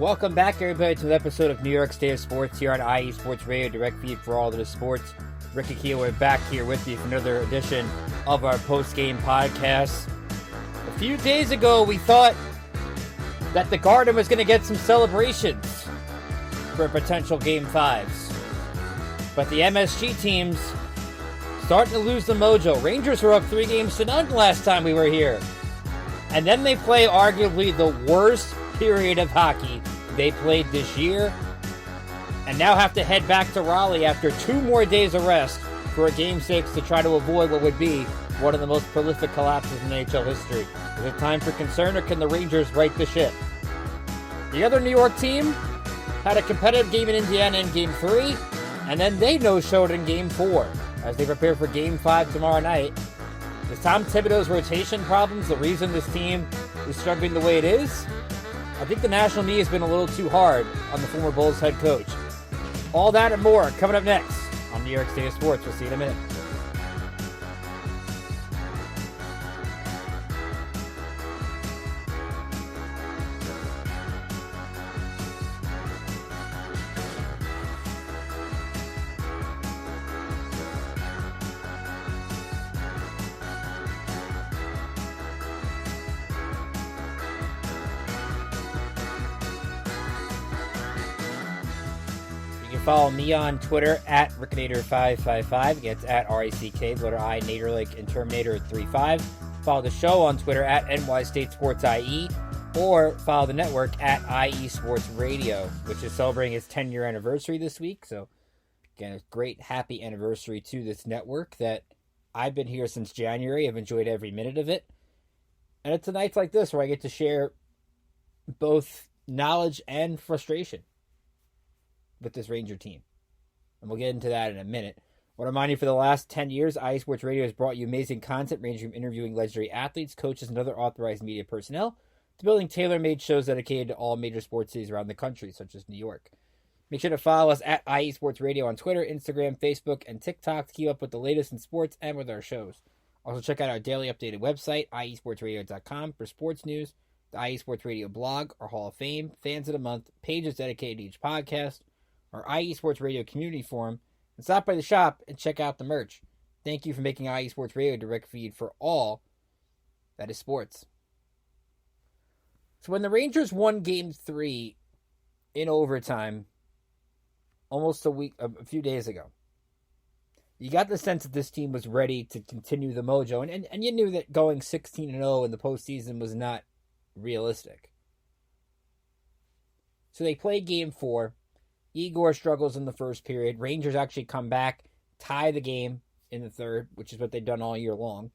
Welcome back, everybody, to an episode of New York State of Sports here on IE Sports Radio, direct feed for all of the sports. Ricky Keeler back here with you for another edition of our post-game podcast. A few days ago, we thought that the Garden was going to get some celebrations for potential Game 5s. But the MSG teams starting to lose the mojo. Rangers were up 3-0 last time we were here. And then they play arguably the worst period of hockey they played this year, and now have to head back to Raleigh after 2 more days of rest for a Game 6 to try to avoid what would be one of the most prolific collapses in NHL history. Is it time for concern, or can the Rangers right the ship? The other New York team had a competitive game in Indiana in Game 3, and then they no-showed in Game 4 as they prepare for Game 5 tomorrow night. Is Tom Thibodeau's rotation problems the reason this team is struggling the way it is? I think the national media has been a little too hard on the former Bulls head coach. All that and more coming up next on New York State of Sports. We'll see you in a minute. Follow me on Twitter at Rickinator555. It's at RACK, letter I, Nader like and Terminator 35. Follow the show on Twitter at NY State Sports IE, or follow the network at IE Sports Radio, which is celebrating its 10-year anniversary this week. So, again, a great happy anniversary to this network that I've been here since January. I've enjoyed every minute of it. And it's a night like this where I get to share both knowledge and frustration with this Ranger team. And we'll get into that in a minute. I want to remind you, for the last 10 years, IE Sports Radio has brought you amazing content ranging from interviewing legendary athletes, coaches, and other authorized media personnel to building tailor-made shows dedicated to all major sports cities around the country, such as New York. Make sure to follow us at IE Sports Radio on Twitter, Instagram, Facebook, and TikTok to keep up with the latest in sports and with our shows. Also, check out our daily updated website, iesportsradio.com, for sports news, the IE Sports Radio blog, our Hall of Fame, Fans of the Month, pages dedicated to each podcast, our IE Sports Radio community forum, and stop by the shop and check out the merch. Thank you for making IE Sports Radio a direct feed for all that is sports. So when the Rangers won Game 3 in overtime almost a few days ago, you got the sense that this team was ready to continue the mojo, and you knew that going 16-0 in the postseason was not realistic. So they played Game 4. Igor struggles in the first period. Rangers actually come back, tie the game in the third, which is what they've done all year long.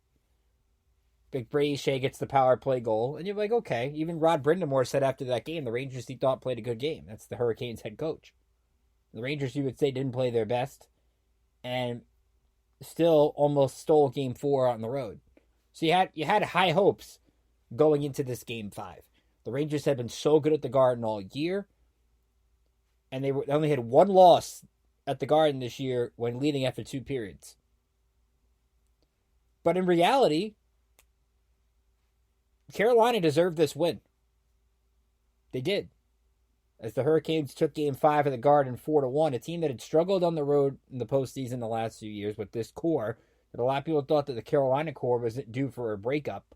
Big Brady Shea gets the power play goal, and you're like, okay. Even Rod Brindamore said after that game, the Rangers he thought played a good game. That's the Hurricanes head coach. The Rangers, you would say, didn't play their best, and still almost stole Game 4 on the road. So you had high hopes going into this Game 5. The Rangers had been so good at the Garden all year, and they only had one loss at the Garden this year when leading after 2 periods. But in reality, Carolina deserved this win. They did. As the Hurricanes took Game 5 of the Garden 4-1, a team that had struggled on the road in the postseason the last few years with this core, that a lot of people thought that the Carolina core was due for a breakup.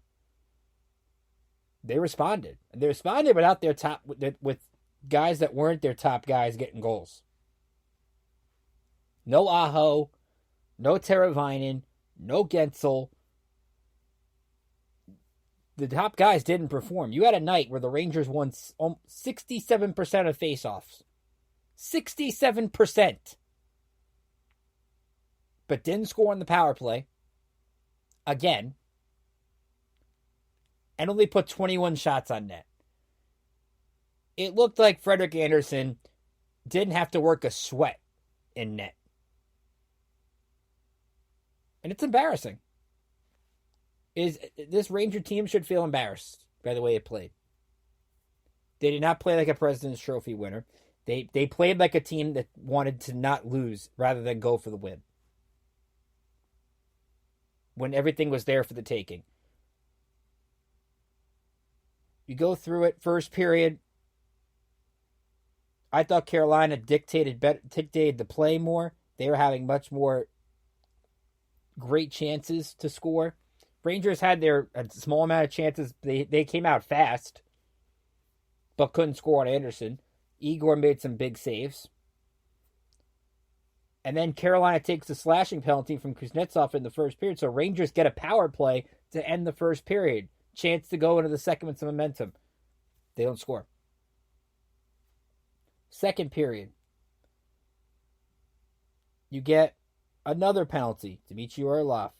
They responded. And they responded without their top, with guys that weren't their top guys getting goals. No Aho, no Teravainen, no Gensel. The top guys didn't perform. You had a night where the Rangers won 67% of faceoffs. 67%. But didn't score on the power play. Again. And only put 21 shots on net. It looked like Frederik Andersen didn't have to work a sweat in net. And it's embarrassing. This Ranger team should feel embarrassed by the way it played. They did not play like a President's Trophy winner. They played like a team that wanted to not lose rather than go for the win. When everything was there for the taking. You go through it, first period, I thought Carolina dictated the play more. They were having much more great chances to score. Rangers had a small amount of chances. They came out fast, but couldn't score on Anderson. Igor made some big saves. And then Carolina takes a slashing penalty from Kuznetsov in the first period. So Rangers get a power play to end the first period. Chance to go into the second with some momentum. They don't score. Second period. You get another penalty. Dmitry Orlov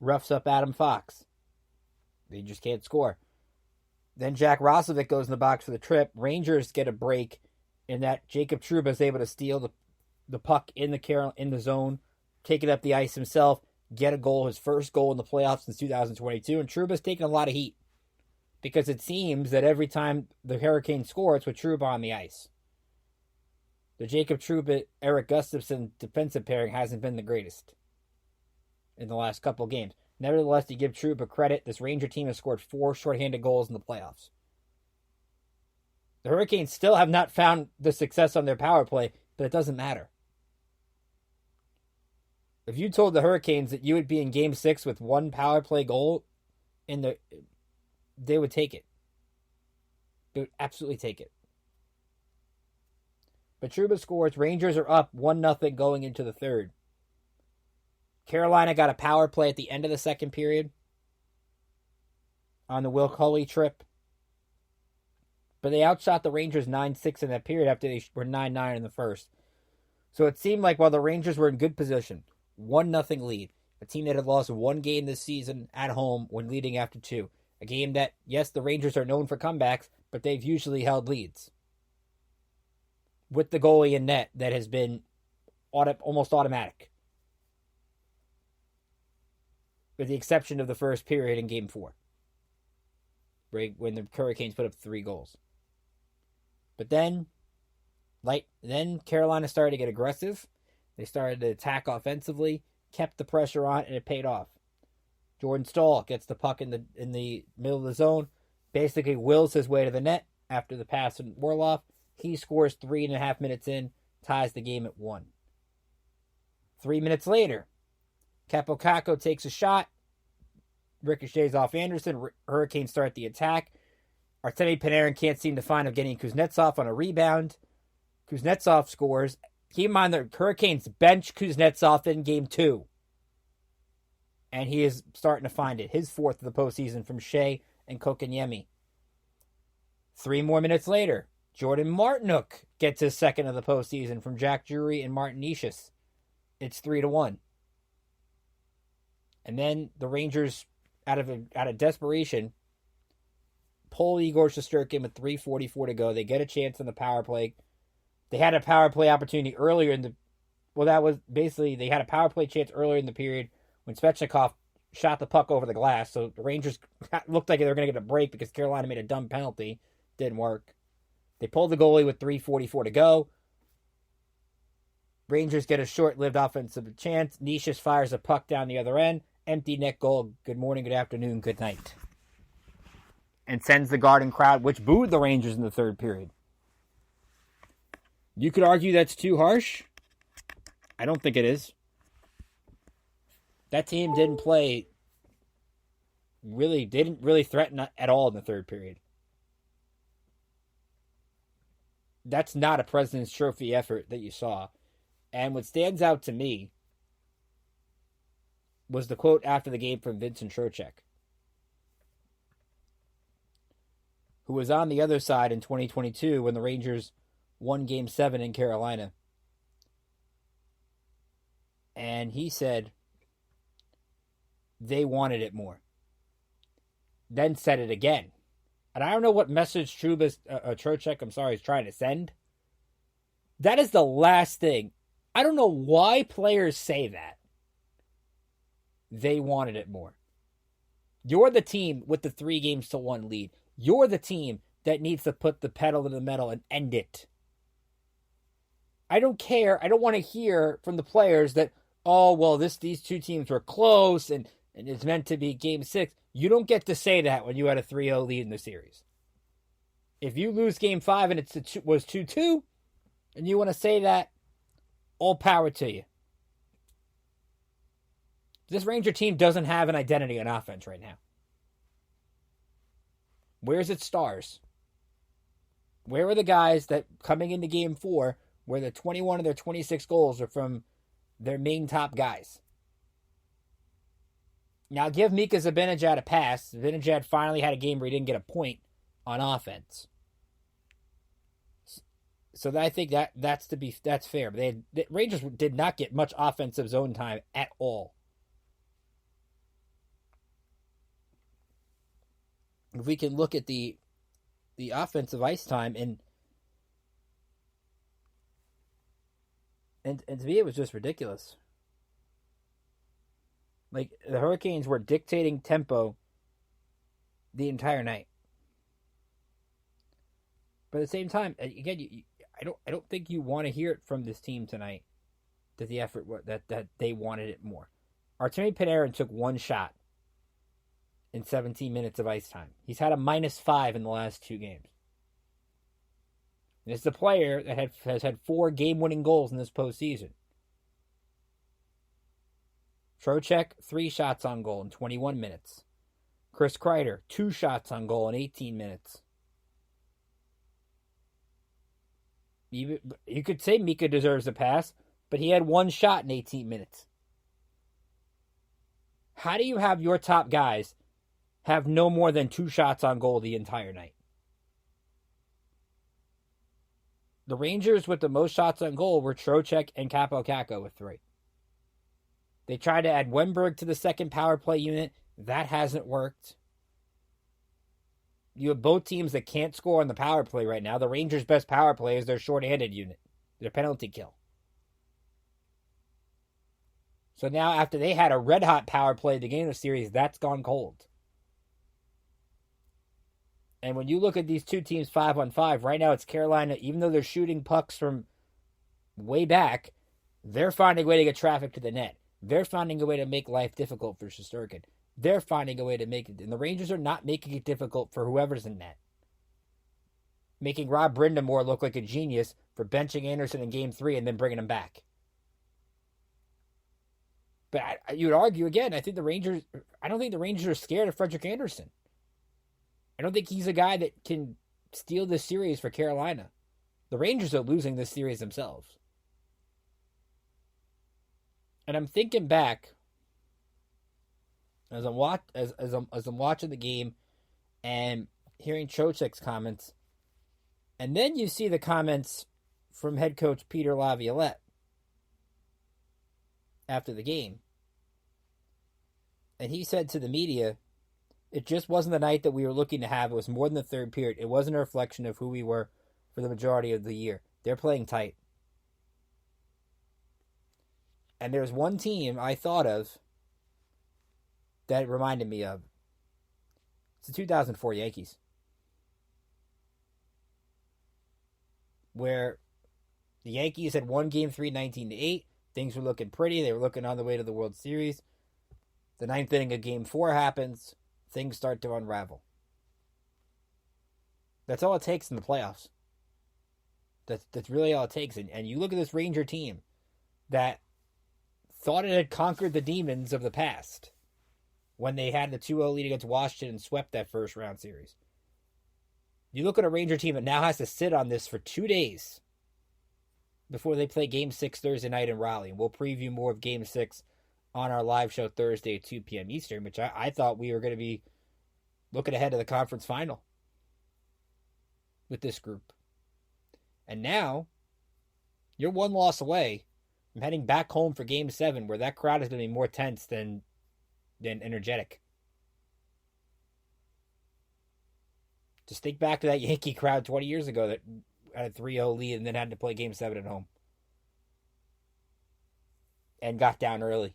roughs up Adam Fox. They just can't score. Then Jack Roslovic goes in the box for the trip. Rangers get a break in that Jacob Trouba is able to steal the puck in the zone, take it up the ice himself, get a goal, his first goal in the playoffs since 2022. And Trouba's taken a lot of heat because it seems that every time the Hurricanes score, it's with Trouba on the ice. The Jacob Trouba, Eric Gustafsson defensive pairing hasn't been the greatest in the last couple games. Nevertheless, to give Trouba credit, this Ranger team has scored 4 shorthanded goals in the playoffs. The Hurricanes still have not found the success on their power play, but it doesn't matter. If you told the Hurricanes that you would be in Game 6 with 1 power play goal, they would take it. They would absolutely take it. But Trouba scores. Rangers are up 1-0 going into the third. Carolina got a power play at the end of the second period on the Will Culley trip. But they outshot the Rangers 9-6 in that period after they were 9-9 in the first. So it seemed like while the Rangers were in good position, 1-0 lead, a team that had lost 1 game this season at home when leading after 2. A game that, yes, the Rangers are known for comebacks, but they've usually held leads. With the goalie in net that has been almost automatic. With the exception of the first period in Game 4. When the Hurricanes put up 3 goals. But then Carolina started to get aggressive. They started to attack offensively, kept the pressure on, and it paid off. Jordan Staal gets the puck in the middle of the zone, basically wills his way to the net after the pass from Orlov. He scores 3.5 minutes in, ties the game at 1. 3 minutes later, Capocacco takes a shot, ricochets off Anderson. Hurricanes start the attack. Artemi Panarin can't seem to find Evgeny Kuznetsov on a rebound. Kuznetsov scores. Keep in mind the Hurricanes bench Kuznetsov in Game 2. And he is starting to find it. His 4th of the postseason from Shea and Kokoniemi. 3 more minutes later, Jordan Martinook gets his 2nd of the postseason from Jack Drury and Martin Necas. It's 3-1. And then the Rangers, out of desperation, pull Igor Shesterkin with 3:44 to go. They get a chance on the power play. They had a power play opportunity earlier in the... Well, that was basically... They had a power play chance earlier in the period when Svechnikov shot the puck over the glass. So the Rangers looked like they were going to get a break because Carolina made a dumb penalty. Didn't work. They pulled the goalie with 3:44 to go. Rangers get a short-lived offensive chance. Necas fires a puck down the other end. Empty net goal. Good morning, good afternoon, good night. And sends the Garden crowd, which booed the Rangers in the third period. You could argue that's too harsh. I don't think it is. That team didn't really threaten at all in the third period. That's not a President's Trophy effort that you saw. And what stands out to me was the quote after the game from Vincent Trocheck, who was on the other side in 2022 when the Rangers won Game 7 in Carolina. And he said they wanted it more. Then said it again. And I don't know what message Trocheck, is trying to send. That is the last thing. I don't know why players say that. They wanted it more. You're the team with the 3-1 lead. You're the team that needs to put the pedal to the metal and end it. I don't care. I don't want to hear from the players that, these two teams were close and it's meant to be Game 6. You don't get to say that when you had a 3-0 lead in the series. If you lose Game 5 and it was 2-2, And you want to say that, all power to you. This Ranger team doesn't have an identity on offense right now. Where's its stars? Where were the guys that coming into game 4 where the 21 of their 26 goals are from their main top guys? Now, give Mika Zibanejad a pass. Zibanejad finally had a game where he didn't get a point on offense. So I think that's fair. But the Rangers did not get much offensive zone time at all. If we can look at the offensive ice time, and to me it was just ridiculous. Like, the Hurricanes were dictating tempo the entire night. But at the same time, again, I don't think you want to hear it from this team tonight that the effort that they wanted it more. Artemi Panarin took one shot in 17 minutes of ice time. He's had a -5 in the last 2 games. And it's the player that has had 4 game-winning goals in this postseason. Trocheck, 3 shots on goal in 21 minutes. Chris Kreider, 2 shots on goal in 18 minutes. You could say Mika deserves a pass, but he had 1 shot in 18 minutes. How do you have your top guys have no more than 2 shots on goal the entire night? The Rangers with the most shots on goal were Trocheck and Kaapo Kakko with 3. They tried to add Wenberg to the second power play unit. That hasn't worked. You have both teams that can't score on the power play right now. The Rangers' best power play is their shorthanded unit, their penalty kill. So now, after they had a red-hot power play at the beginning of the series, that's gone cold. And when you look at these two teams 5-on-5, right now it's Carolina, even though they're shooting pucks from way back, they're finding a way to get traffic to the net. They're finding a way to make life difficult for Shesterkin. They're finding a way to make it. And the Rangers are not making it difficult for whoever's in net. Making Rob Brindamore look like a genius for benching Anderson in Game 3 and then bringing him back. But you would argue, again, I don't think the Rangers are scared of Frederik Andersen. I don't think he's a guy that can steal this series for Carolina. The Rangers are losing this series themselves. And I'm thinking back as I'm watching the game and hearing Trocheck's comments, and then you see the comments from head coach Peter Laviolette after the game. And he said to the media, it just wasn't the night that we were looking to have. It was more than the third period. It wasn't a reflection of who we were for the majority of the year. They're playing tight. And there's one team I thought of that it reminded me of. It's the 2004 Yankees. Where the Yankees had won Game 3 19-8. Things were looking pretty. They were looking on the way to the World Series. The 9th inning of Game 4 happens. Things start to unravel. That's all it takes in the playoffs. That's really all it takes. And you look at this Ranger team that thought it had conquered the demons of the past when they had the 2-0 lead against Washington and swept that first round series. You look at a Ranger team that now has to sit on this for 2 days before they play Game 6 Thursday night in Raleigh. And we'll preview more of Game 6 on our live show Thursday at 2 p.m. Eastern, which I thought we were going to be looking ahead to the conference final with this group. And now, you're one loss away from heading back home for Game 7, where that crowd is going to be more tense than energetic. Just think back to that Yankee crowd 20 years ago that had a 3-0 lead and then had to play Game 7 at home. And got down early.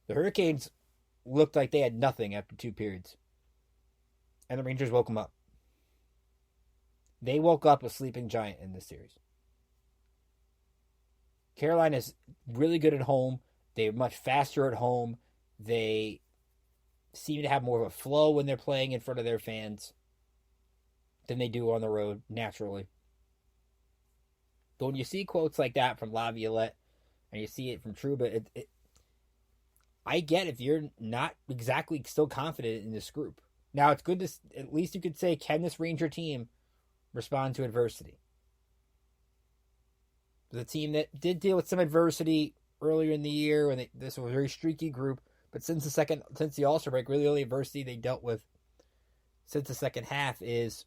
The Hurricanes looked like they had nothing after 2 periods. And the Rangers woke them up. They woke up a sleeping giant in this series. Carolina's really good at home. They're much faster at home. They seem to have more of a flow when they're playing in front of their fans. than they do on the road naturally. But when you see quotes like that from Laviolette and you see it from Trouba, I get if you're not exactly still confident in this group. Now, it's good to, at least you could say, can this Ranger team respond to adversity? The team that did deal with some adversity earlier in the year, and this was a very streaky group, but since the All-Star break, really the only adversity they dealt with since the second half is,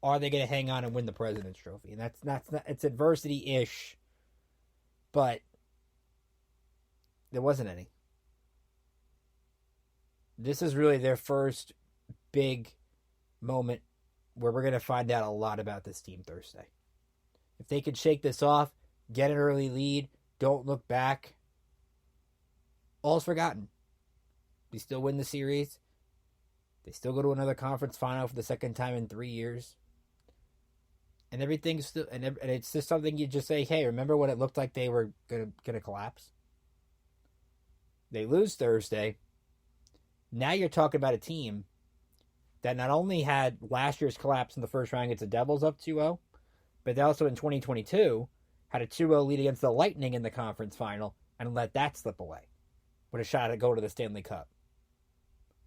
are they going to hang on and win the President's Trophy? And that's not, it's adversity-ish, but there wasn't any. This is really their first big moment where we're going to find out a lot about this team Thursday. If they can shake this off, get an early lead, don't look back, all's forgotten. They still win the series. They still go to another conference final for the second time in 3 years. And everything's still, and it's just something you just say, hey, remember when it looked like they were gonna collapse? They lose Thursday. Now you're talking about a team that not only had last year's collapse in the first round against the Devils up 2-0, but they also in 2022 had a 2-0 lead against the Lightning in the conference final and let that slip away with a shot to go to the Stanley Cup.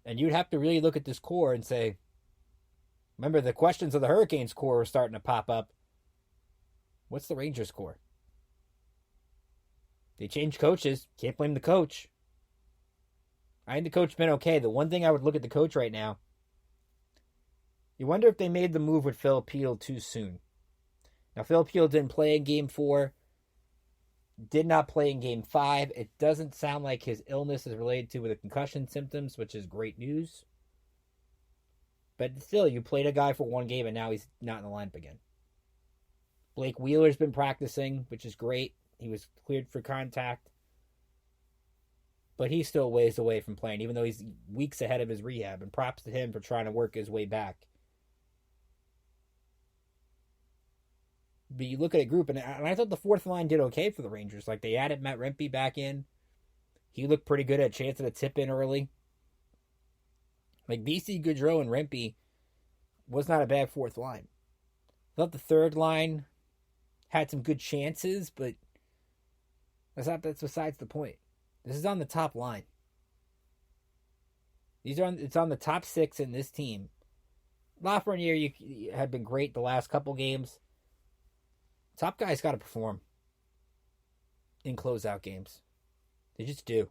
And you'd have to really look at this core and say, remember the questions of the Hurricanes core were starting to pop up. What's the Rangers core? They changed coaches. Can't blame the coach. I think the coach's been okay. The one thing I would look at the coach right now, you wonder if they made the move with Phil Peel too soon. Now, Phil Peel didn't play in Game 4, did not play in Game 5. It doesn't sound like his illness is related to the concussion symptoms, which is great news. But still, you played a guy for one game, and now he's not in the lineup again. Blake Wheeler's been practicing, which is great. He was cleared for contact. But he's still ways away from playing, even though he's weeks ahead of his rehab. And props to him for trying to work his way back. But you look at a group, and I thought the fourth line did okay for the Rangers. Like, they added Matt Rempe back in. He looked pretty good, at a chance at a tip in early. Like, BC, Goudreau, and Rempe was not a bad fourth line. I thought the third line had some good chances, but that's besides the point. This is on the top line. It's on the top six in this team. Lafreniere had been great the last couple games. Top guys got to perform in closeout games. They just do.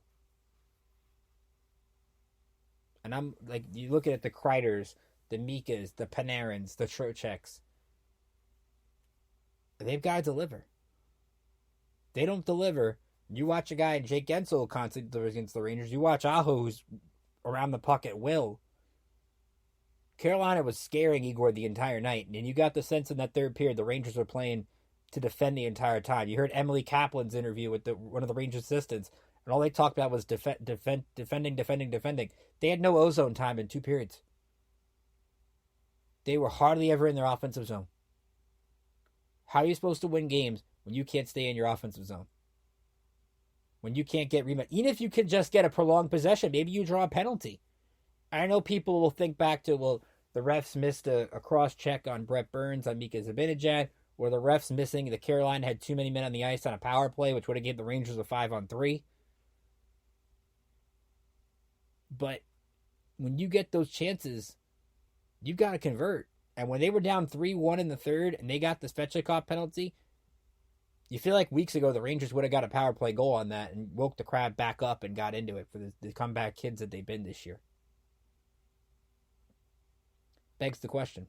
And I'm like, you look at the Kreiders, the Mikas, the Panarins, the Trocheks. They've got to deliver. They don't deliver. You watch a guy, Jake Gensel, constantly delivers against the Rangers. You watch Aho, who's around the puck at will. Carolina was scaring Igor the entire night, and you got the sense in that third period the Rangers were playing to defend the entire time. You heard Emily Kaplan's interview with one of the Rangers assistants, and all they talked about was defending. They had no ozone time in 2 periods. They were hardly ever in their offensive zone. How are you supposed to win games when you can't stay in your offensive zone? When you can't get rebound? Even if you can just get a prolonged possession, maybe you draw a penalty. I know people will think back to, well, the refs missed a cross-check on Brett Burns on Mika Zibanejad, or the refs missing, the Carolina had too many men on the ice on a power play, which would have given the Rangers a 5-on-3. But when you get those chances, you've got to convert. And when they were down 3-1 in the third and they got the Svechnikov penalty, you feel like weeks ago the Rangers would have got a power play goal on that and woke the crowd back up and got into it for the comeback kids that they've been this year. Begs the question.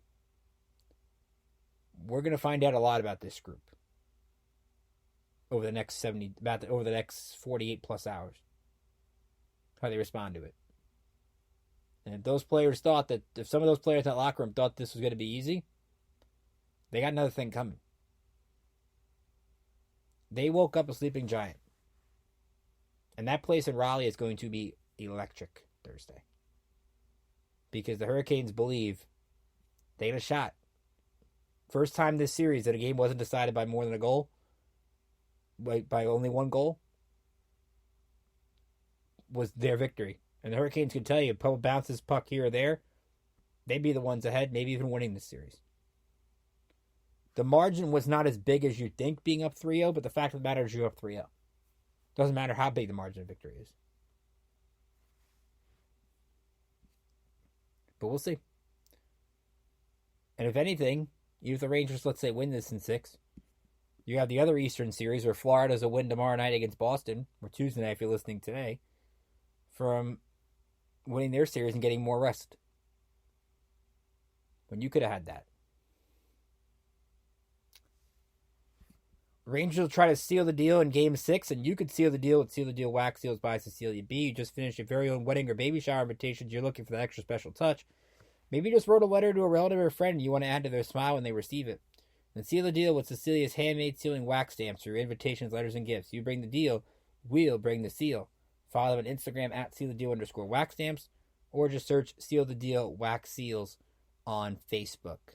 We're going to find out a lot about this group over the next 48 plus hours. How they respond to it. And if those players thought that, if some of those players in that locker room thought this was going to be easy, they got another thing coming. They woke up a sleeping giant. And that place in Raleigh is going to be electric Thursday. Because the Hurricanes believe they had a shot. First time this series that a game wasn't decided by more than a goal, by only one goal, was their victory. And the Hurricanes could tell you, bounces puck here or there, they'd be the ones ahead, maybe even winning this series. The margin was not as big as you think being up 3-0, but the fact of the matter is you're up 3-0. Doesn't matter how big the margin of victory is. But we'll see. And if anything, even if the Rangers, let's say, win this in 6, you have the other Eastern Series where Florida's a win tomorrow night against Boston, or Tuesday night if you're listening today, from winning their series and getting more rest. When you could have had that. Rangers will try to seal the deal in Game 6, and you could seal the deal with Seal the Deal Wax Seals by Cecilia B. You just finished your very own wedding or baby shower invitations. You're looking for that extra special touch. Maybe you just wrote a letter to a relative or friend and you want to add to their smile when they receive it. Then seal the deal with Cecilia's handmade sealing wax stamps for your invitations, letters, and gifts. You bring the deal, we'll bring the seal. Follow them on Instagram at sealthedeal_wax stamps, or just search Seal the Deal Wax Seals on Facebook.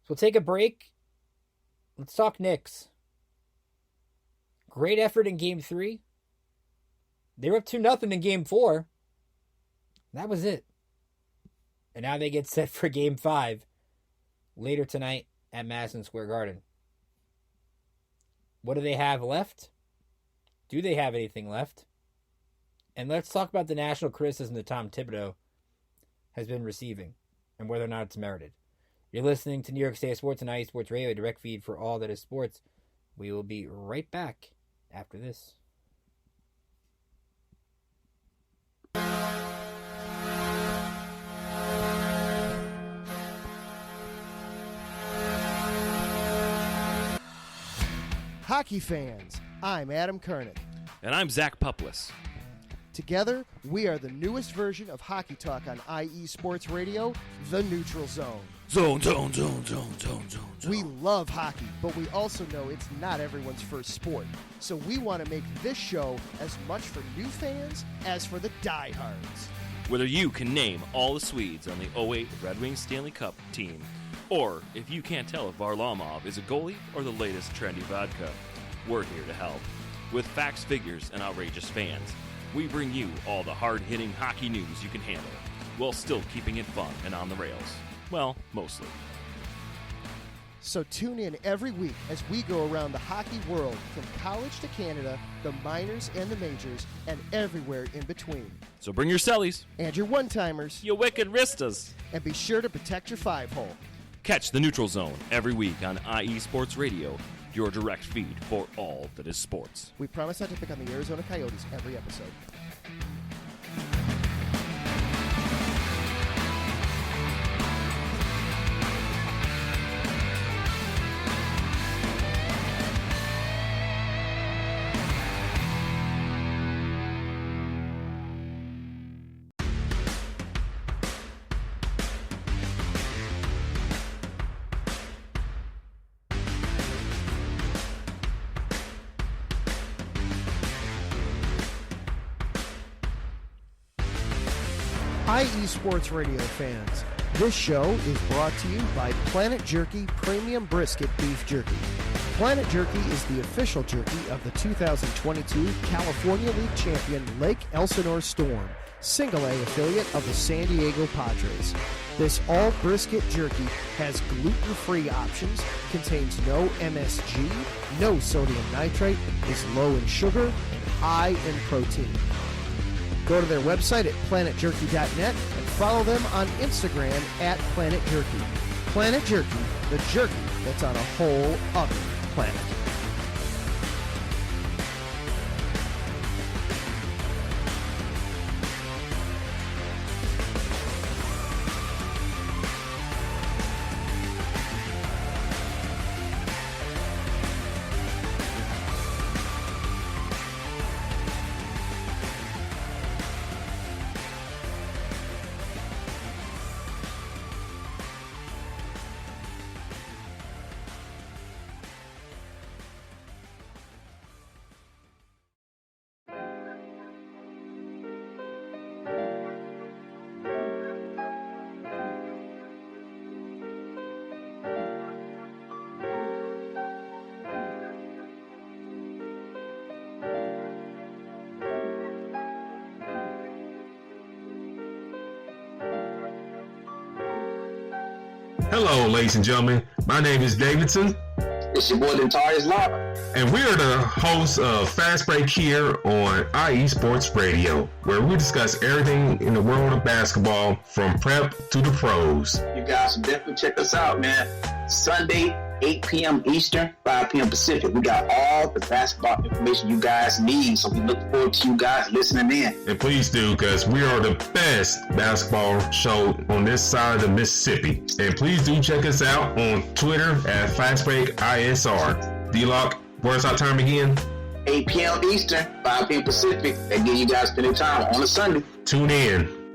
So we'll take a break. Let's talk Knicks. Great effort in Game 3. They were up 2-0 in Game 4. That was it. And now they get set for Game 5 later tonight at Madison Square Garden. What do they have left? Do they have anything left? And let's talk about the national criticism that Tom Thibodeau has been receiving and whether or not it's merited. You're listening to New York State Sports and IE Sports Radio, direct feed for all that is sports. We will be right back after this. Hockey fans, I'm Adam Kernick. And I'm Zach Puplis. Together, we are the newest version of Hockey Talk on IE Sports Radio, The Neutral Zone. Zone. We love hockey, but we also know it's not everyone's first sport. So we want to make this show as much for new fans as for the diehards. Whether you can name all the Swedes on the 08 Red Wings Stanley Cup team, or if you can't tell if Varlamov is a goalie or the latest trendy vodka, we're here to help. With facts, figures, and outrageous fans, we bring you all the hard-hitting hockey news you can handle, while still keeping it fun and on the rails. Well, mostly. So tune in every week as we go around the hockey world, from college to Canada, the minors and the majors, and everywhere in between. So bring your cellies. And your one-timers. You wicked wristas. And be sure to protect your 5-hole. Catch the Neutral Zone every week on IE Sports Radio, your direct feed for all that is sports. We promise not to pick on the Arizona Coyotes every episode. IE Sports Radio fans, this show is brought to you by Planet Jerky Premium Brisket Beef Jerky. Planet Jerky is the official jerky of the 2022 California League champion Lake Elsinore Storm, Single A affiliate of the San Diego Padres. This all brisket jerky has gluten-free options, contains no MSG, no sodium nitrate, is low in sugar, and high in protein. Go to their website at planetjerky.net and follow them on Instagram at Planet Jerky. Planet Jerky, the jerky that's on a whole other planet. Hello, ladies and gentlemen. My name is Davidson. It's your boy Dentarius Lava. And we are the hosts of Fast Break here on IE Sports Radio, where we discuss everything in the world of basketball from prep to the pros. You guys should definitely check us out, man. Sunday, 8 p.m. Eastern, 5 p.m. Pacific. We got all the basketball information you guys need, so we look forward to you guys listening in. And please do, because we are the best basketball show on this side of the Mississippi. And please do check us out on Twitter at FastBreakISR. D-Lock, where's our time again? 8 p.m. Eastern, 5 p.m. Pacific. That give you guys plenty of time on a Sunday. Tune in.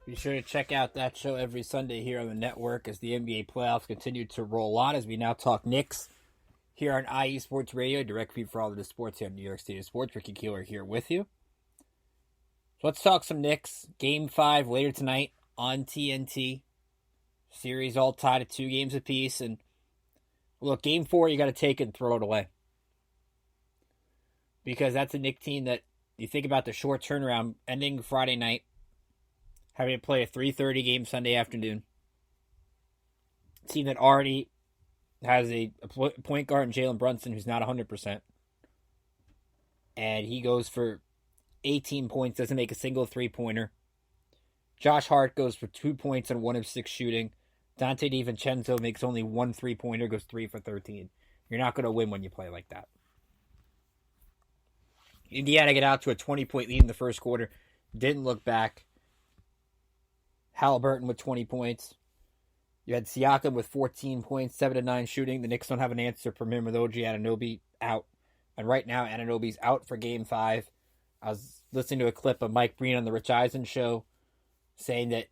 Be sure to check out that show every Sunday here on the network as the NBA playoffs continue to roll on, as we now talk Knicks here on IE Sports Radio, direct feed for all of the sports here in New York State of Sports. Ricky Keeler here with you. So let's talk some Knicks. Game 5 later tonight on TNT. Series all tied at 2 games apiece. And look, Game 4 you got to take it and throw it away. Because that's a Knicks team that you think about the short turnaround ending Friday night, having to play a 3:30 game Sunday afternoon. A team that already has a point guard in Jalen Brunson who's not 100%. And he goes for 18 points, doesn't make a single three-pointer. Josh Hart goes for 2 points and 1 of 6 shooting. Dante DiVincenzo makes only 1 three-pointer, goes 3 for 13. You're not going to win when you play like that. Indiana get out to a 20-point lead in the first quarter. Didn't look back. Halliburton with 20 points. You had Siakam with 14 points, 7 to 9 shooting. The Knicks don't have an answer from him with OG Anunoby out. And right now, Anunoby's out for Game 5. I was listening to a clip of Mike Breen on the Rich Eisen show saying that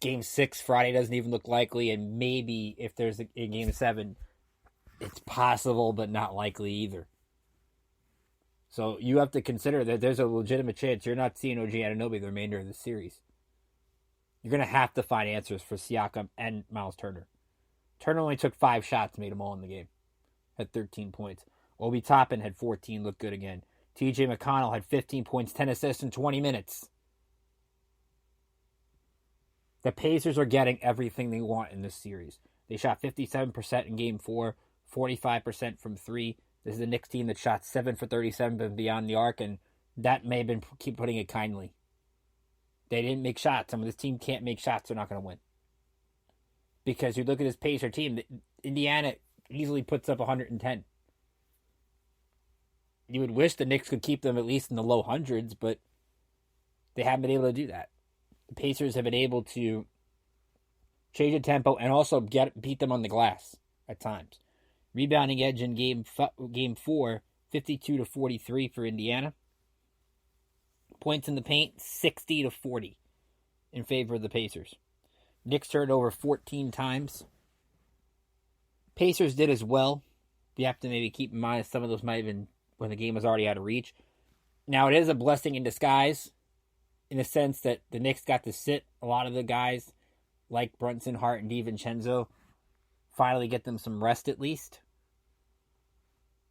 Game 6 Friday doesn't even look likely, and maybe if there's a Game 7, it's possible but not likely either. So you have to consider that there's a legitimate chance you're not seeing OG Anunoby the remainder of the series. You're going to have to find answers for Siakam and Miles Turner. Turner only took 5 shots, made them all in the game. Had 13 points. Obi Toppin had 14, looked good again. TJ McConnell had 15 points, 10 assists in 20 minutes. The Pacers are getting everything they want in this series. They shot 57% in Game 4, 45% from 3. This is the Knicks team that shot 7 for 37 beyond the arc, and that may have been, keep putting it kindly. They didn't make shots. Some of this team can't make shots. They're not going to win. Because you look at this Pacer team, Indiana easily puts up 110. You would wish the Knicks could keep them at least in the low hundreds, but they haven't been able to do that. The Pacers have been able to change the tempo and also beat them on the glass at times. Rebounding edge in Game 4, 52 to 43 for Indiana. Points in the paint, 60 to 40 in favor of the Pacers. Knicks turned over 14 times. Pacers did as well. You have to maybe keep in mind some of those might have been when the game was already out of reach. Now, it is a blessing in disguise in the sense that the Knicks got to sit a lot of the guys like Brunson, Hart, and DiVincenzo, finally get them some rest at least.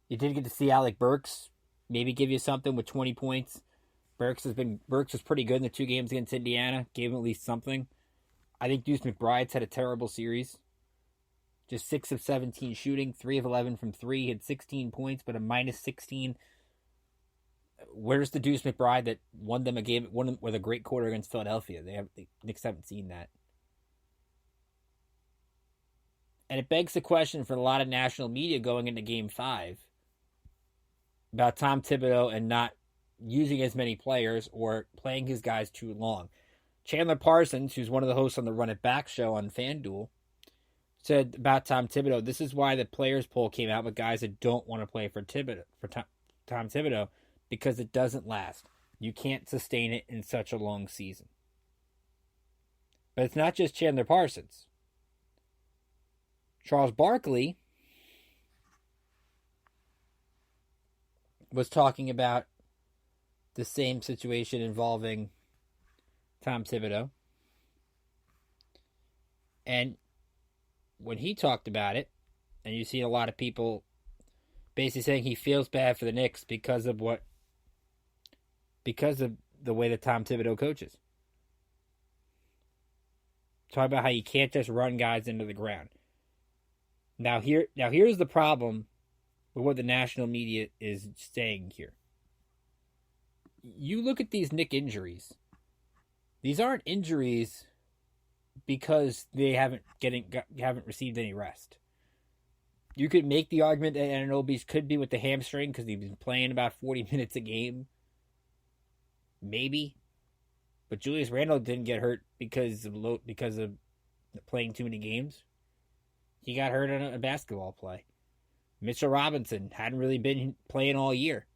You did get to see Alec Burks maybe give you something with 20 points. Burks was pretty good in the 2 games against Indiana. Gave him at least something. I think Deuce McBride's had a terrible series. Just 6 of 17 shooting, 3 of 11 from 3. He had 16 points, but a minus 16. Where's the Deuce McBride that won them a game with a great quarter against Philadelphia? The Knicks haven't seen that. And it begs the question for a lot of national media going into Game 5 about Tom Thibodeau and not using as many players or playing his guys too long. Chandler Parsons, who's one of the hosts on the Run It Back show on FanDuel, said about Tom Thibodeau, this is why the players poll came out with guys that don't want to play for Tom Thibodeau, because it doesn't last. You can't sustain it in such a long season. But it's not just Chandler Parsons. Charles Barkley was talking about the same situation involving Tom Thibodeau. And when he talked about it, and you see a lot of people basically saying he feels bad for the Knicks because of the way that Tom Thibodeau coaches. Talk about how you can't just run guys into the ground. Now here's the problem with what the national media is saying here. You look at these Knick injuries. These aren't injuries because they haven't received any rest. You could make the argument that Anunoby could be with the hamstring because he's been playing about 40 minutes a game. Maybe. But Julius Randle didn't get hurt because of playing too many games. He got hurt on a basketball play. Mitchell Robinson hadn't really been playing all year.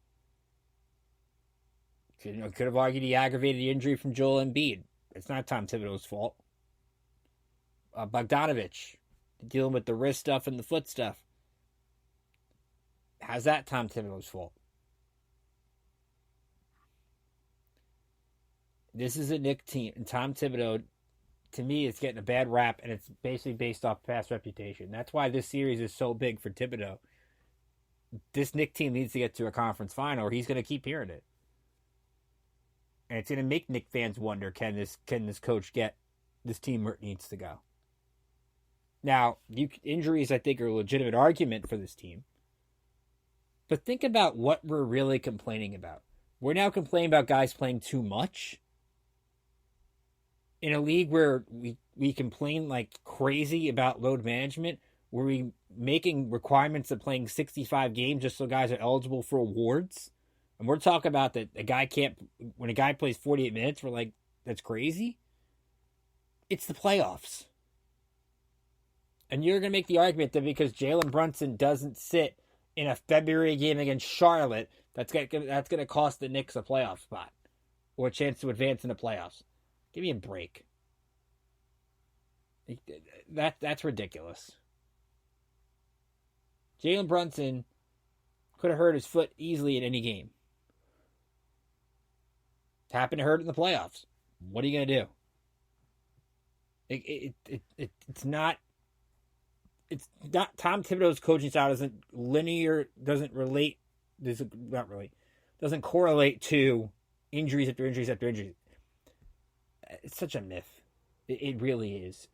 Could have argued he aggravated the injury from Joel Embiid. It's not Tom Thibodeau's fault. Bogdanovich, dealing with the wrist stuff and the foot stuff. How's that Tom Thibodeau's fault? This is a Knicks team, and Tom Thibodeau, to me, is getting a bad rap, and it's basically based off past reputation. That's why this series is so big for Thibodeau. This Knicks team needs to get to a conference final, or he's going to keep hearing it. And it's going to make Knicks fans wonder, can this coach get this team where it needs to go? Now, injuries, I think, are a legitimate argument for this team. But think about what we're really complaining about. We're now complaining about guys playing too much. In a league where we complain like crazy about load management, were we making requirements of playing 65 games just so guys are eligible for awards? And we're talking about that when a guy plays 48 minutes, we're like, that's crazy? It's the playoffs. And you're going to make the argument that because Jalen Brunson doesn't sit in a February game against Charlotte, that's going to cost the Knicks a playoff spot or a chance to advance in the playoffs. Give me a break. That's ridiculous. Jalen Brunson could have hurt his foot easily in any game. Happened to hurt in the playoffs. What are you going to do? It's not Tom Thibodeau's coaching style doesn't correlate to injuries after injuries after injuries. It's such a myth. It really is.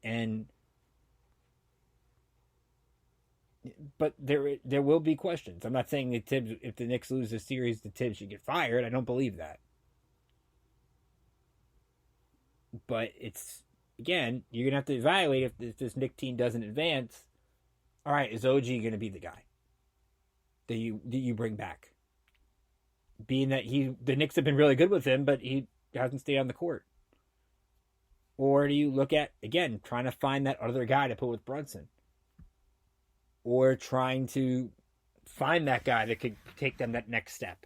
But there will be questions. I'm not saying that Tibbs, if the Knicks lose this series, the Tibbs should get fired. I don't believe that. But it's, again, you're going to have to evaluate if this Knicks team doesn't advance. All right, is OG going to be the guy that you bring back? Being that the Knicks have been really good with him, but he hasn't stayed on the court. Or do you look at, again, trying to find that other guy to put with Brunson? Or trying to find that guy that could take them that next step?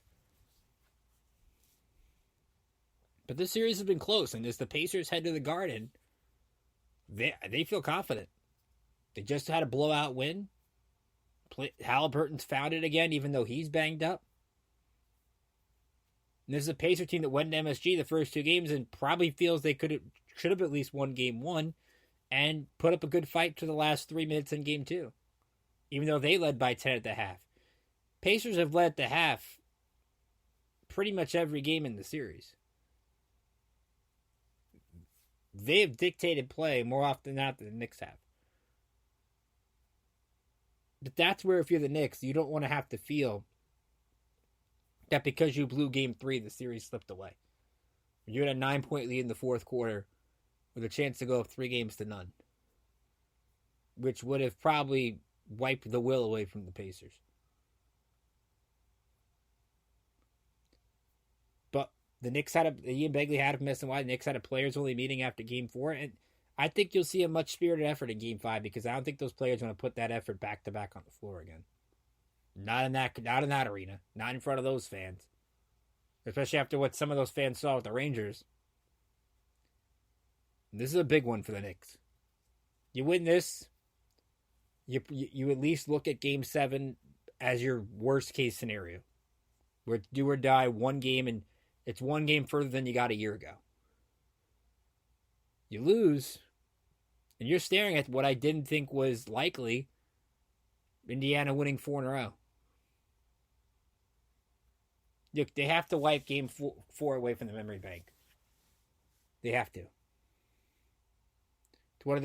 But this series has been close, and as the Pacers head to the Garden, they feel confident. They just had a blowout win. Halliburton's found it again, even though he's banged up. And this is a Pacer team that went to MSG the first two games and probably feels they should have at least won game one and put up a good fight to the last 3 minutes in game two, even though they led by 10 at the half. Pacers have led at the half pretty much every game in the series. They have dictated play more often than not than the Knicks have. But that's where, if you're the Knicks, you don't want to have to feel that because you blew game three, the series slipped away. You had a 9-point lead in the fourth quarter with a chance to go 3-0, which would have probably wiped the will away from the Pacers. But the Knicks Ian Begley had a mess and why the Knicks had a players-only meeting after game four, and I think you'll see a much spirited effort in game five because I don't think those players want to put that effort back-to-back on the floor again. Not in that arena. Not in front of those fans. Especially after what some of those fans saw with the Rangers. This is a big one for the Knicks. You win this, you at least look at Game 7 as your worst case scenario. Where it's do or die one game, and it's one game further than you got a year ago. You lose, and you're staring at what I didn't think was likely, Indiana winning 4 in a row. Look, they have to wipe Game 4 away from the memory bank. They have to. It's one of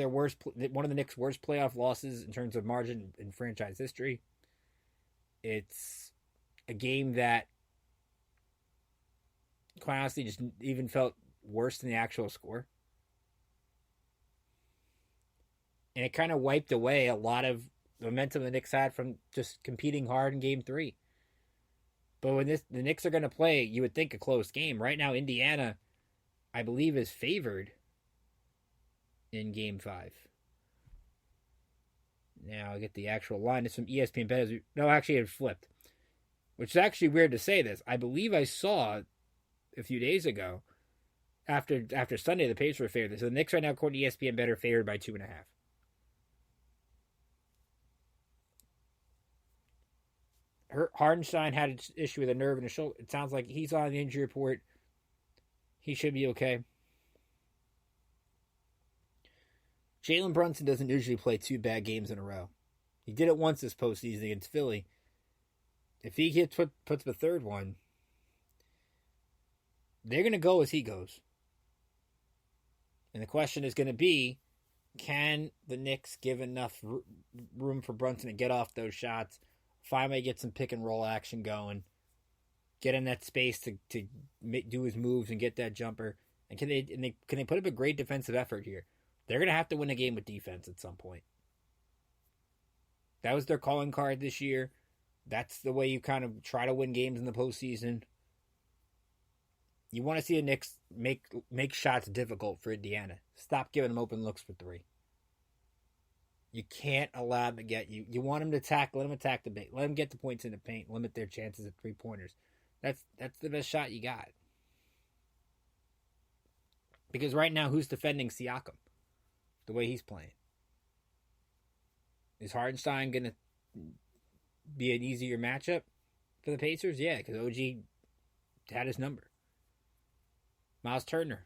the Knicks' worst playoff losses in terms of margin in franchise history. It's a game that, quite honestly, just even felt worse than the actual score. And it kind of wiped away a lot of the momentum the Knicks had from just competing hard in Game 3. But when the Knicks are going to play, you would think a close game. Right now, Indiana, I believe, is favored in Game 5. Now I get the actual line. It's from ESPN Bet. No, actually, it flipped. Which is actually weird to say this. I believe I saw a few days ago, after Sunday, the Pacers were favored. So the Knicks right now, according to ESPN Bet, are favored by 2.5. Hardenstein had an issue with a nerve in his shoulder. It sounds like he's on the injury report. He should be okay. Jalen Brunson doesn't usually play 2 bad games in a row. He did it once this postseason against Philly. If he puts the third one, they're going to go as he goes. And the question is going to be, can the Knicks give enough room for Brunson to get off those shots, finally get some pick and roll action going, get in that space to do his moves and get that jumper? And can they put up a great defensive effort here? They're going to have to win a game with defense at some point. That was their calling card this year. That's the way you kind of try to win games in the postseason. You want to see the Knicks make shots difficult for Indiana. Stop giving them open looks for 3. You can't allow them to get you. You want them to attack. Let them attack the paint. Let them get the points in the paint. Limit their chances at 3-pointers. That's the best shot you got. Because right now, who's defending Siakam? The way he's playing. Is Hardenstein going to be an easier matchup for the Pacers? Yeah, because OG had his number. Miles Turner.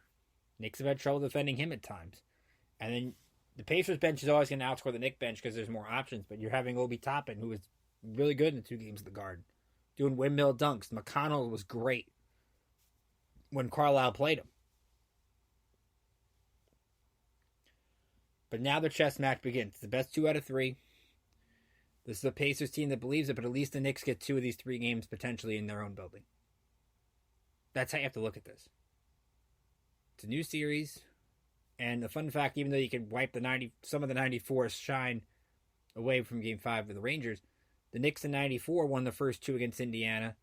Knicks have had trouble defending him at times. And then the Pacers bench is always going to outscore the Knicks bench because there's more options, but you're having Obi Toppin, who was really good in the 2 games of the Garden, doing windmill dunks. McConnell was great when Carlisle played him. But now the chess match begins. It's the best 2 out of 3. This is a Pacers team that believes it, but at least the Knicks get 2 of these 3 games potentially in their own building. That's how you have to look at this. It's a new series, and the fun fact, even though you can wipe some of the 94 shine away from Game 5 of the Rangers, the Knicks in 94 won the first 2 against Indiana,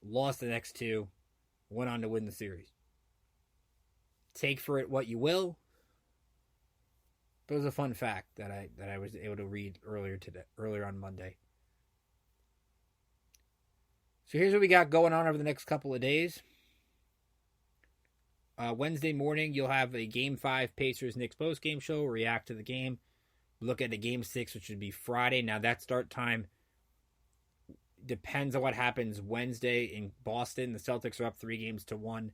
lost the next 2, went on to win the series. Take for it what you will. But it was a fun fact that I was able to read earlier on Monday. So here's what we got going on over the next couple of days. Wednesday morning, you'll have a Game 5 Pacers-Knicks post-game show. React to the game. Look at the Game 6, which would be Friday. Now, that start time depends on what happens Wednesday in Boston. The Celtics are up 3-1.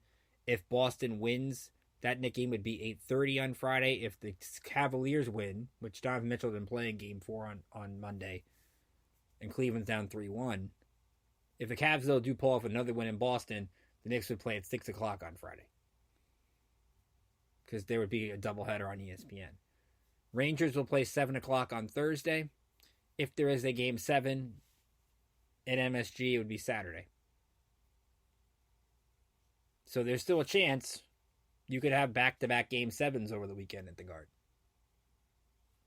If Boston wins, that Knicks game would be 8:30 on Friday. If the Cavaliers win, which Donovan Mitchell has been playing Game 4 on Monday, and Cleveland's down 3-1. If the Cavs, though, do pull off another win in Boston, the Knicks would play at 6 o'clock on Friday. Because there would be a doubleheader on ESPN. Rangers will play 7 o'clock on Thursday. If there is a Game 7 in MSG, it would be Saturday. So there's still a chance you could have back-to-back Game 7s over the weekend at the Garden.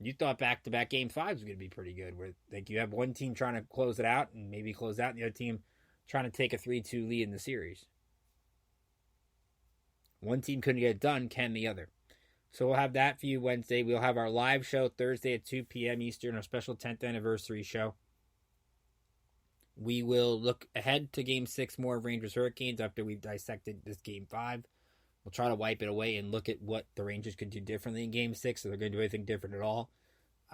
You thought back-to-back Game 5s was going to be pretty good, where like you have one team trying to close it out and maybe close out, and the other team trying to take a 3-2 lead in the series. One team couldn't get it done, can the other. So we'll have that for you Wednesday. We'll have our live show Thursday at 2 p.m. Eastern, our special 10th anniversary show. We will look ahead to Game 6 more of Rangers Hurricanes after we've dissected this Game 5. we'll try to wipe it away and look at what the Rangers could do differently in Game 6, if they're going to do anything different at all.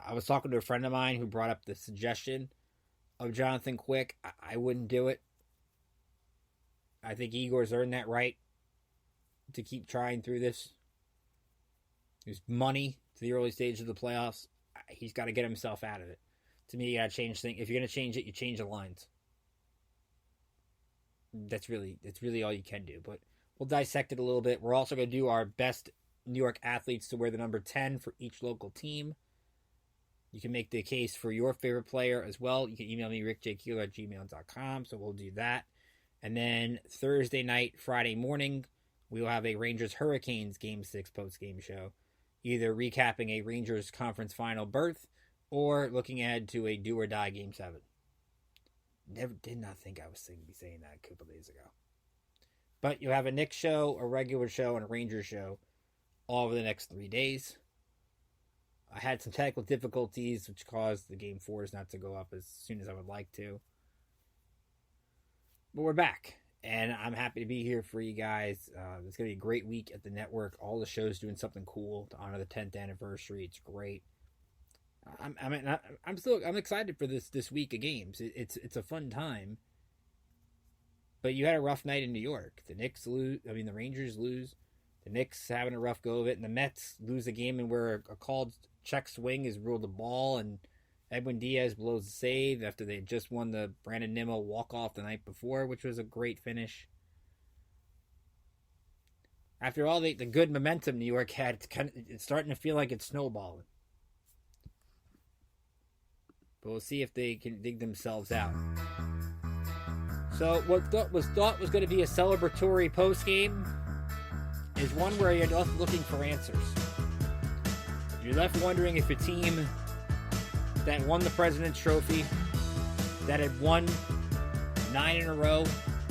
I was talking to a friend of mine who brought up the suggestion of Jonathan Quick. I wouldn't do it. I think Igor's earned that right to keep trying through this. There's money to the early stage of the playoffs. He's got to get himself out of it. To me, you got to change things. If you're going to change it, you change the lines. That's really all you can do. But we'll dissect it a little bit. We're also going to do our best New York athletes to wear the number 10 for each local team. You can make the case for your favorite player as well. You can email me, rickjkeeler@gmail.com, so we'll do that. And then Thursday night, Friday morning, we will have a Rangers-Hurricanes Game 6 post-game show, either recapping a Rangers conference final berth or looking ahead to a do-or-die Game 7. Did not think I was going to be saying that a couple days ago. But you'll have a Knicks show, a regular show, and a Rangers show all over the next 3 days. I had some technical difficulties, which caused the Game 4s not to go up as soon as I would like to. But we're back, and I'm happy to be here for you guys. It's going to be a great week at the network. All the shows doing something cool to honor the 10th anniversary. It's great. I'm excited for this week of games. It's a fun time. But you had a rough night in New York. The Rangers lose. The Knicks having a rough go of it, and the Mets lose a game in where a called check swing is ruled a ball, and Edwin Diaz blows a save after they had just won the Brandon Nimmo walk-off the night before, which was a great finish. After all the good momentum New York had, it's starting to feel like it's snowballing. But we'll see if they can dig themselves out. So what was thought was going to be a celebratory post-game is one where you're left looking for answers. You're left wondering if a team that won the President's Trophy, that had won 9 in a row,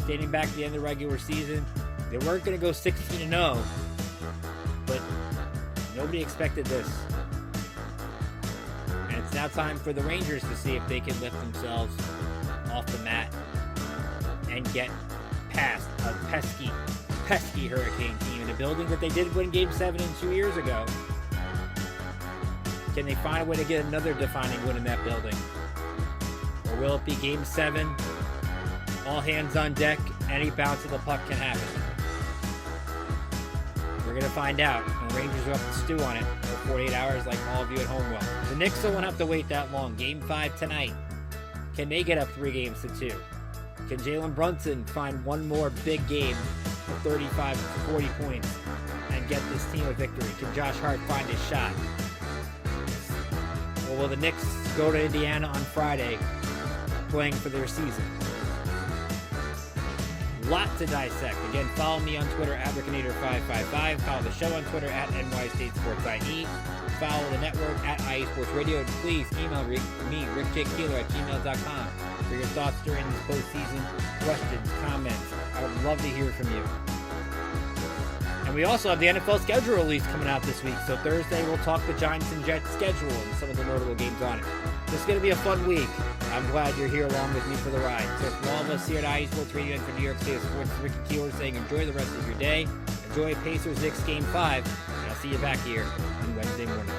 dating back to the end of the regular season, they weren't going to go 16-0, but nobody expected this. And it's now time for the Rangers to see if they can lift themselves off the mat and get past a pesky Hurricane team in a building that they did win Game 7 2 years ago. Can they find a way to get another defining win in that building? Or will it be Game 7, all hands on deck, any bounce of the puck can happen? We're going to find out. And the Rangers will have to stew on it for 48 hours like all of you at home will. The Knicks won't have to wait that long. Game 5 tonight. Can they get up 3-2? Can Jalen Brunson find one more big game of 35 to 40 points and get this team a victory? Can Josh Hart find his shot? Or will the Knicks go to Indiana on Friday playing for their season? Lot to dissect. Again, follow me on Twitter at Rickinator555. Follow the show on Twitter at NYStateSportsIE. Follow the network at IE Sports Radio. And please email me, rickjkeeler@gmail.com, for your thoughts during this postseason, questions, comments. I would love to hear from you. And we also have the NFL schedule release coming out this week. So Thursday we'll talk the Giants and Jets schedule and some of the notable games on it. This is going to be a fun week. I'm glad you're here along with me for the ride. So from all of us here at IE Sports Radio and for New York State Sports, Ricky Keeler saying enjoy the rest of your day. Enjoy Pacers Knicks Game 5. And I'll see you back here on Wednesday morning.